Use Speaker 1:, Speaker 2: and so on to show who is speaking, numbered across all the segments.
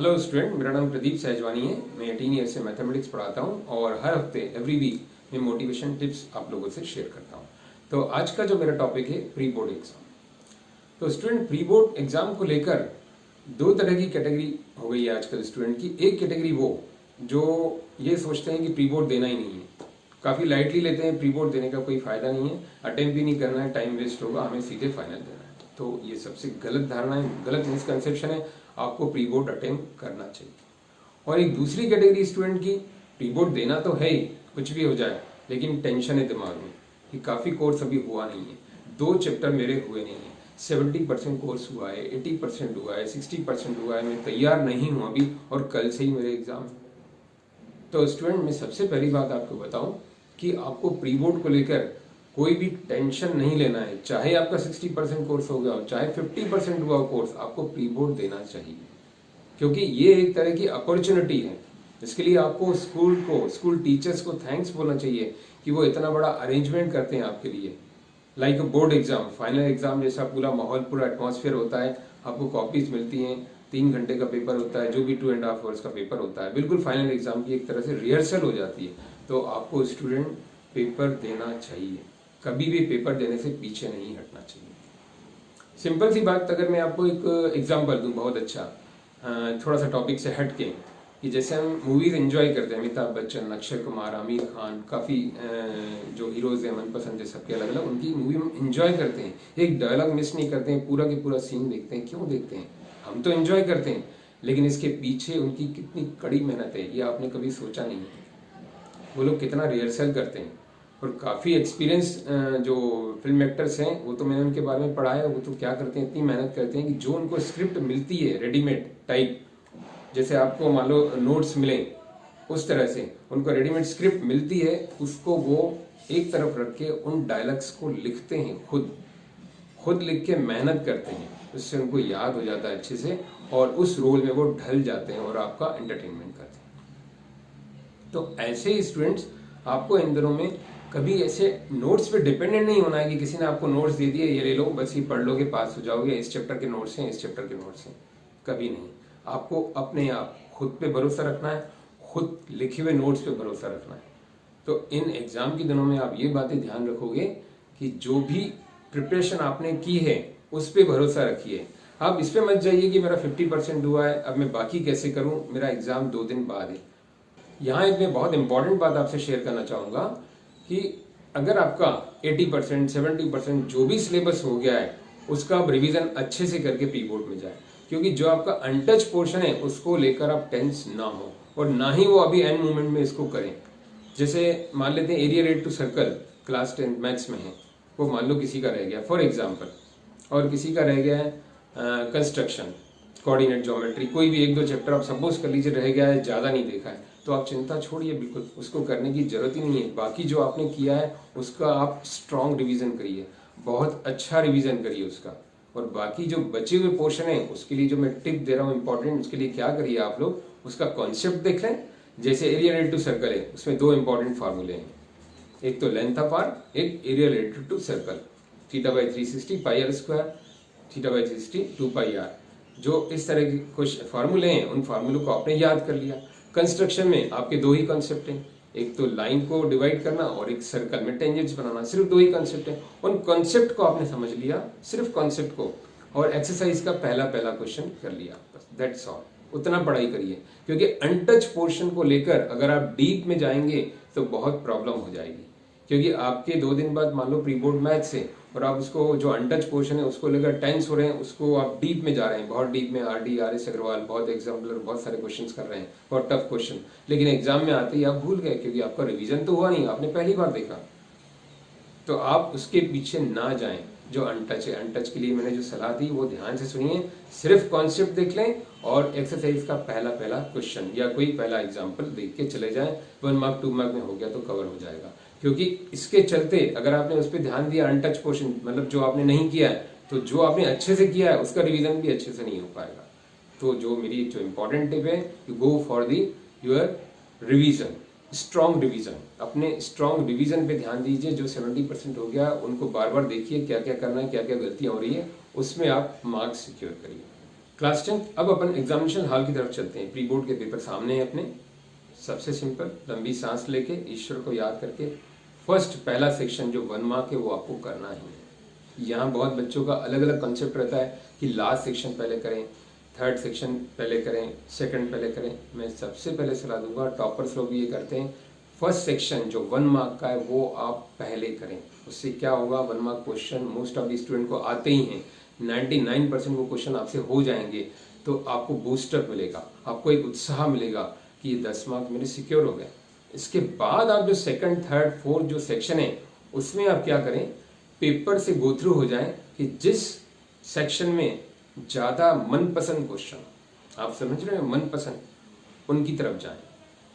Speaker 1: Hello student, मेरा नाम प्रदीप सहजवानी है। मैं 18 ईयर से मैथमेटिक्स पढ़ाता हूँ और हर हफ्ते एवरी वीक मैं मोटिवेशन टिप्स आप लोगों से शेयर करता हूँ। तो आज का जो मेरा टॉपिक है प्री बोर्ड एग्जाम। तो स्टूडेंट, प्री बोर्ड एग्जाम को लेकर दो तरह की कैटेगरी हो गई है आजकल स्टूडेंट की। एक कैटेगरी वो जो ये सोचते हैं कि प्री बोर्ड देना ही नहीं है, काफ़ी लाइटली लेते हैं, प्री बोर्ड देने का कोई फ़ायदा नहीं है, अटेम्प्ट भी नहीं करना है, टाइम वेस्ट होगा, हमें सीधे फाइनल देना है। तो ये सबसे गलत धारणा है, गलत मिसकंसेप्शन है। आपको प्री बोर्ड अटेम्प्ट करना चाहिए। और एक दूसरी कैटेगरी स्टूडेंट की, प्री बोर्ड देना तो है ही, कुछ भी हो जाए, लेकिन टेंशन है दिमाग में कि काफ़ी कोर्स अभी हुआ नहीं है, 2 चैप्टर मेरे हुए नहीं है, 70% कोर्स हुआ है, 80% हुआ है, 60% हुआ है, मैं तैयार नहीं हूँ अभी और कल से ही मेरे एग्जाम है। तो स्टूडेंट, मैं सबसे पहली बात आपको बताऊं कि आपको प्री बोर्ड को लेकर कोई भी टेंशन नहीं लेना है। चाहे आपका 60% कोर्स हो गया हो, चाहे 50% हुआ कोर्स, आपको प्री बोर्ड देना चाहिए, क्योंकि ये एक तरह की अपॉर्चुनिटी है। इसके लिए आपको स्कूल टीचर्स को थैंक्स बोलना चाहिए कि वो इतना बड़ा अरेंजमेंट करते हैं आपके लिए। Like board exam, final exam जैसा पूरा माहौल, पूरा एटमॉस्फेयर होता है, आपको कॉपीज मिलती हैं, 3 घंटे का पेपर होता है, जो भी 2.5 आवर्स का पेपर होता है, बिल्कुल फाइनल एग्जाम की एक तरह से रिहर्सल हो जाती है। तो आपको स्टूडेंट पेपर देना चाहिए, कभी भी पेपर देने से पीछे नहीं हटना चाहिए। सिंपल सी बात, अगर मैं आपको एक एग्जाम्पल दूँ बहुत अच्छा, थोड़ा सा टॉपिक से हट के, कि जैसे हम मूवीज एंजॉय करते हैं, अमिताभ बच्चन, अक्षय कुमार, आमिर खान, काफ़ी जो हीरोज हैं मनपसंद है सबके अलग अलग, उनकी मूवी हम एंजॉय करते हैं, एक डायलॉग मिस नहीं करते हैं, पूरा के पूरा सीन देखते हैं। क्यों देखते हैं? हम तो एंजॉय करते हैं, लेकिन इसके पीछे उनकी कितनी कड़ी मेहनत है ये आपने कभी सोचा नहीं है। वो लोग कितना रिहर्सल करते हैं, और काफ़ी एक्सपीरियंस जो फिल्म एक्टर्स हैं, वो तो मैंने उनके बारे में पढ़ा है, वो तो क्या करते हैं, इतनी मेहनत करते हैं कि जो उनको स्क्रिप्ट मिलती है रेडीमेड टाइप, जैसे आपको मान लो नोट्स मिले, उस तरह से उनको रेडीमेड स्क्रिप्ट मिलती है, उसको वो एक तरफ रख के उन डायलॉग्स को लिखते हैं, खुद लिख के मेहनत करते हैं, उससे उनको याद हो जाता है अच्छे से, और उस रोल में वो ढल जाते हैं और आपका एंटरटेनमेंट करते हैं। तो ऐसे ही स्टूडेंट्स, आपको इन दिनों में कभी ऐसे नोट्स पे डिपेंडेंट नहीं होना है कि किसी ने आपको नोट्स दे दिए, ये ले लो, बस ये पढ़ लोगे, पास हो जाओगे, इस चैप्टर के नोट्स हैं, इस चैप्टर के नोट्स हैं। कभी नहीं। आपको अपने आप खुद पे भरोसा रखना है, खुद लिखे हुए नोट्स पे भरोसा रखना है। तो इन एग्जाम के दिनों में आप ये बातें ध्यान रखोगे कि जो भी प्रिपरेशन आपने की है उस पर भरोसा रखिए। आप इस पे मत जाइए कि मेरा 50% हुआ है, अब मैं बाकी कैसे करूं, मेरा एग्जाम 2 दिन बाद है। यहाँ एक मैं बहुत इंपॉर्टेंट बात आपसे शेयर करना चाहूँगा कि अगर आपका 80%, 70% जो भी सिलेबस हो गया है, उसका आप रिवीजन अच्छे से करके प्री बोर्ड में जाए, क्योंकि जो आपका अनटच पोर्शन है उसको लेकर आप टेंस ना हो, और ना ही वो अभी एंड मोमेंट में इसको करें। जैसे मान लेते हैं area rate to circle class 10 maths में है, वो मान लो किसी का रह गया फॉर एग्जाम्पल, और किसी का रह गया है कंस्ट्रक्शन, कोऑर्डिनेट ज्योमेट्री, कोई भी 1-2 चैप्टर आप सपोज कर लीजिए रह गया है, ज़्यादा नहीं देखा है, तो आप चिंता छोड़िए, बिल्कुल उसको करने की जरूरत ही नहीं है। बाकी जो आपने किया है उसका आप स्ट्रॉन्ग रिवीजन करिए, बहुत अच्छा रिवीजन करिए उसका। और बाकी जो बचे हुए पोर्शन है उसके लिए जो मैं टिप दे रहा हूँ इंपॉर्टेंट, उसके लिए क्या करिए आप लोग, उसका कॉन्सेप्ट देख लें। जैसे एरिया रिलेटेड टू सर्कल है, उसमें 2 इंपॉर्टेंट फार्मूले हैं, एक तो लेंथ ऑफ आर्क, एक area related to circle, θ/360 πr², θ/360 2πr। जो इस तरह के कुछ फार्मूले हैं, उन फार्मूलों को आपने याद कर लिया। कंस्ट्रक्शन में आपके 2 ही कॉन्सेप्ट हैं, एक तो लाइन को डिवाइड करना और एक सर्कल में टेंजेंट्स बनाना, सिर्फ 2 ही कॉन्सेप्ट हैं। उन कॉन्सेप्ट को आपने समझ लिया, सिर्फ कॉन्सेप्ट को, और एक्सरसाइज का पहला क्वेश्चन कर लिया, बस दैट्स ऑल। उतना पढ़ाई करिए, क्योंकि अनटच पोर्शन को लेकर अगर आप डीप में जाएंगे तो बहुत प्रॉब्लम हो जाएगी। क्योंकि आपके 2 दिन बाद मान लो प्री बोर्ड मैथ्स है, और आप उसको जो अनटच पोर्शन है उसको लेकर टेंस हो रहे हैं, उसको आप डीप में जा रहे हैं, बहुत डीप में, आरडी आर.एस. अग्रवाल, बहुत एग्जाम्पलर, बहुत सारे क्वेश्चंस कर रहे हैं, बहुत टफ क्वेश्चन, लेकिन एग्जाम में आते ही आप भूल गए, क्योंकि आपका रिवीजन तो हुआ नहीं, आपने पहली बार देखा। तो आप उसके पीछे ना जाएं जो अनटच है। अनटच के लिए मैंने जो सलाह दी वो ध्यान से सुनिए, सिर्फ कॉन्सेप्ट देख लें और एक्सरसाइज का पहला क्वेश्चन या कोई पहला एग्जाम्पल देख के चले जाएं। 1 मार्क 2 मार्क में हो गया तो कवर हो जाएगा। क्योंकि इसके चलते अगर आपने उस पर ध्यान दिया, अनटच पोर्शन मतलब जो आपने नहीं किया है, तो जो आपने अच्छे से किया है उसका रिवीजन भी अच्छे से नहीं हो पाएगा। तो जो मेरी जो इंपॉर्टेंट टिप है, you go for the your revision, strong revision. अपने स्ट्रॉन्ग रिवीजन पे ध्यान दीजिए। जो 70% हो गया उनको बार बार देखिए, क्या क्या करना है, क्या क्या गलतियां हो रही है, उसमें आप मार्क्स सिक्योर करिए। क्लास 10 अब अपन एग्जामिनेशन हॉल की तरफ चलते हैं। प्री बोर्ड के पेपर सामने हैं अपने। सबसे सिंपल, लंबी सांस लेके ईश्वर को याद करके फर्स्ट पहला सेक्शन जो 1 मार्क है वो आपको करना ही है। यहाँ बहुत बच्चों का अलग अलग कॉन्सेप्ट रहता है कि लास्ट सेक्शन पहले करें, थर्ड सेक्शन पहले करें, सेकंड पहले करें। मैं सबसे पहले सलाह दूंगा, टॉपर्स लोग भी ये करते हैं, फर्स्ट सेक्शन जो 1 मार्क का है वो आप पहले करें। उससे क्या होगा, 1 mark question most of the student को आते ही हैं, 99% वो क्वेश्चन आपसे हो जाएंगे। तो आपको बूस्टअप मिलेगा, आपको एक उत्साह मिलेगा कि ये 10 मार्क मेरे सिक्योर हो गए। इसके बाद आप जो सेकंड, थर्ड, फोर्थ जो सेक्शन है उसमें आप क्या करें, पेपर से गो थ्रू हो जाएं कि जिस सेक्शन में ज़्यादा मनपसंद क्वेश्चन, आप समझ रहे हो, मनपसंद, उनकी तरफ जाएं।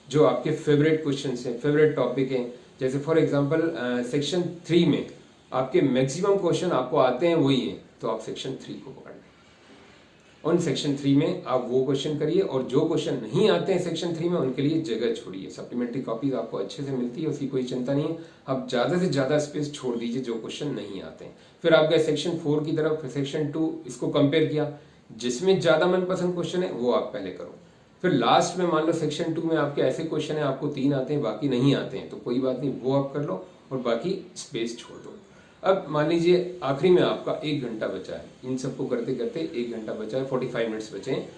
Speaker 1: जो आपके फेवरेट क्वेश्चन हैं, फेवरेट टॉपिक हैं। जैसे फॉर एग्जांपल सेक्शन 3 में आपके मैक्सिमम क्वेश्चन आपको आते हैं वही हैं, तो आप सेक्शन 3 को पकड़ लें। उन सेक्शन 3 में आप वो क्वेश्चन करिए, और जो क्वेश्चन नहीं आते हैं सेक्शन 3 में उनके लिए जगह छोड़िए। सप्लीमेंट्री कॉपीज आपको अच्छे से मिलती है, उसकी कोई चिंता नहीं है। आप ज़्यादा से ज़्यादा स्पेस छोड़ दीजिए जो क्वेश्चन नहीं आते हैं। फिर आप गए सेक्शन 4 की तरफ, फिर सेक्शन 2, इसको कंपेयर किया, जिसमें ज़्यादा मनपसंद क्वेश्चन है वो आप पहले करो। फिर लास्ट में मान लो सेक्शन 2 में आपके ऐसे क्वेश्चन है आपको 3 आते हैं, बाकी नहीं आते हैं, तो कोई बात नहीं, वो आप कर लो और बाकी स्पेस छोड़ दो। अब मान लीजिए आखिरी में आपका 1 घंटा बचा है, इन सबको करते करते 1 घंटा बचा है, 45 मिनट्स बचे हैं।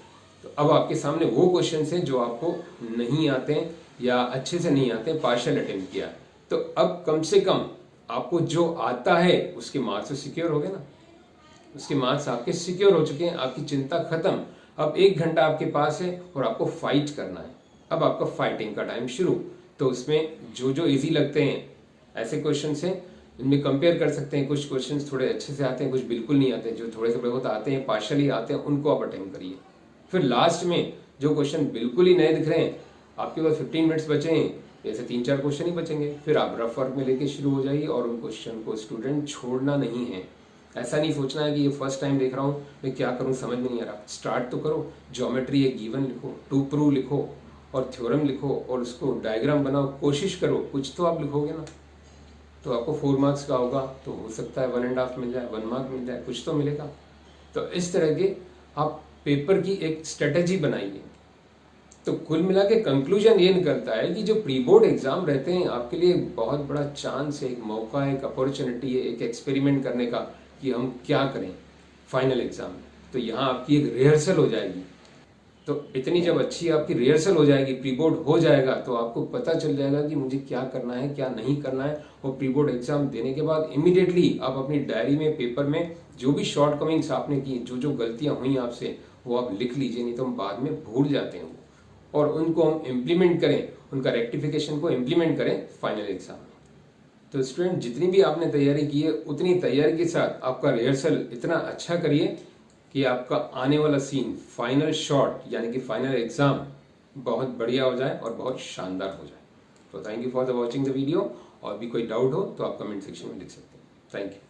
Speaker 1: तो अब आपके सामने वो क्वेश्चन हैं जो आपको नहीं आते हैं या अच्छे से नहीं आते हैं, पार्शियल अटेम्प्ट किया है। तो अब कम से कम आपको जो आता है उसके मार्क्स तो सिक्योर हो गए ना, उसके मार्क्स आपके सिक्योर हो चुके हैं, आपकी चिंता खत्म। अब 1 घंटा आपके पास है और आपको फाइट करना है। अब आपका फाइटिंग का टाइम शुरू। तो उसमें जो जो इजी लगते हैं ऐसे क्वेश्चन हैं, इनमें कंपेयर कर सकते हैं। कुछ क्वेश्चंस थोड़े अच्छे से आते हैं, कुछ बिल्कुल नहीं आते। जो थोड़े से बहुत आते हैं, पार्शियली आते हैं, उनको आप अटेम्प्ट करिए। फिर लास्ट में जो क्वेश्चन बिल्कुल ही नए दिख रहे हैं, आपके पास 15 मिनट्स बचे हैं, ऐसे 3-4 क्वेश्चन ही बचेंगे। फिर आप रफ वर्क में लेके शुरू हो जाइए, और उन क्वेश्चन को स्टूडेंट छोड़ना नहीं है। ऐसा नहीं सोचना है कि ये फर्स्ट टाइम देख रहा हूँ, मैं क्या करूँ समझ में नहीं आ रहा। स्टार्ट तो करो, ज्योमेट्री एक गिवन लिखो, टू प्रूव लिखो, और थ्योरम लिखो, और उसको डायग्राम बनाओ, कोशिश करो, कुछ तो आप लिखोगे ना। तो आपको 4 मार्क्स का होगा, तो हो सकता है 1.5 मिल जाए, 1 मार्क मिल जाए, कुछ तो मिलेगा। तो इस तरह के आप पेपर की एक स्ट्रेटेजी बनाइए। तो कुल मिला के कंक्लूजन ये निकलता है कि जो प्री बोर्ड एग्जाम रहते हैं आपके लिए एक बहुत बड़ा चांस है, एक मौका है, एक अपॉर्चुनिटी है, एक एक्सपेरिमेंट करने का कि हम क्या करें फाइनल एग्जाम में। तो यहाँ आपकी एक रिहर्सल हो जाएगी। तो इतनी जब अच्छी आपकी रिहर्सल हो जाएगी, प्री बोर्ड हो जाएगा, तो आपको पता चल जाएगा कि मुझे क्या करना है, क्या नहीं करना है। और प्री बोर्ड एग्जाम देने के बाद इमीडिएटली आप अपनी डायरी में, पेपर में जो भी शॉर्ट कमिंग्स आपने की, जो जो गलतियां हुई आपसे, वो आप लिख लीजिए, नहीं तो हम बाद में भूल जाते हैं वो, और उनको हम इम्प्लीमेंट करें, उनका रेक्टिफिकेशन को इम्प्लीमेंट करें फाइनल एग्जाम में। तो स्टूडेंट, जितनी भी आपने तैयारी की है उतनी तैयारी के साथ आपका रिहर्सल इतना अच्छा करिए कि आपका आने वाला सीन, फाइनल शॉट यानी कि फाइनल एग्जाम बहुत बढ़िया हो जाए और बहुत शानदार हो जाए। तो thank you for the watching the video. और भी कोई डाउट हो तो आप कमेंट सेक्शन में लिख सकते हैं। Thank you.